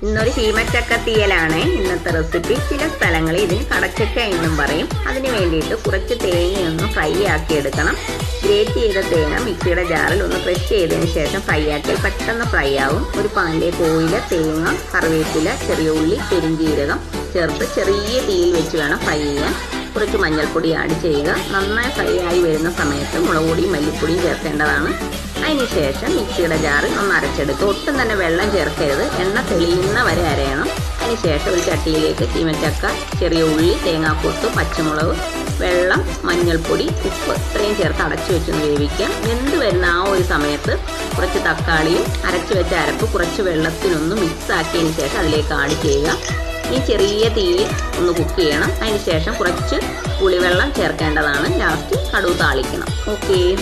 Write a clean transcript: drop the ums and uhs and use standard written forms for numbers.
ഇന്നൊരു ചീമച്ചക്കത്തീയലാണ് ഇന്നത്തെ റെസിപ്പി. ചില സ്ഥലങ്ങളിൽ ഇതിന് കടച്ചക്ക എന്നും പറയും. അതിന് വേണ്ടിയിട്ട് കുറച്ച് തേങ്ങയൊന്ന് ഫ്രൈ ആക്കി എടുക്കണം. ഗ്രേറ്റ് ചെയ്ത തേങ്ങ മിക്സിയുടെ ജാറിൽ ഒന്ന് ക്രഷ് ചെയ്തതിന് ശേഷം ഫ്രൈ ആക്കിയാൽ പെട്ടെന്ന് ഫ്രൈ ആവും. ഒരു പാനിലേക്ക് ഓയിൽ, തേങ്ങ, കറിവേപ്പില, ചെറിയ ഉള്ളി, പെരിഞ്ജീരകം ചേർത്ത് ചെറിയ തീയിൽ വെച്ച് വേണം ഫ്രൈ ചെയ്യാൻ. കുറച്ച് മഞ്ഞൾപ്പൊടി ആഡ് ചെയ്യുക. നന്നായി ഫ്രൈ ആയി വരുന്ന സമയത്ത് മുളക് പൊടിയും മല്ലിപ്പൊടിയും ചേർക്കേണ്ടതാണ്. അതിനുശേഷം മിക്സിയുടെ ജാറിൽ ഒന്ന് അരച്ചെടുക്കുക. ഒട്ടും തന്നെ വെള്ളം ചേർക്കരുത്, എണ്ണ തെളിയുന്ന വരെ അരയണം. അതിനുശേഷം ഒരു ചട്ടിയിലേക്ക് ചീമച്ചക്ക, ചെറിയ ഉള്ളി, തേങ്ങാക്കൊത്ത്, പച്ചമുളക്, വെള്ളം, മഞ്ഞൾപ്പൊടി, ഉപ്പ് ഇത്രയും ചേർത്ത് അടച്ചു വെച്ചൊന്ന് വേവിക്കാം. വെന്ത് വരുന്ന ആ ഒരു സമയത്ത് കുറച്ച് തക്കാളിയും അരച്ചു വെച്ച അരപ്പ് കുറച്ച് വെള്ളത്തിലൊന്ന് മിക്സ് ആക്കിയതിന് ശേഷം അതിലേക്ക് ആഡ് ചെയ്യുക. ഈ ചെറിയ തീയിൽ ഒന്ന് കുക്ക് ചെയ്യണം. അതിന് ശേഷം കുറച്ച് പുളിവെള്ളം ചേർക്കേണ്ടതാണ്. ലാസ്റ്റ് കടുക് താളിക്കണം. ഓക്കേ.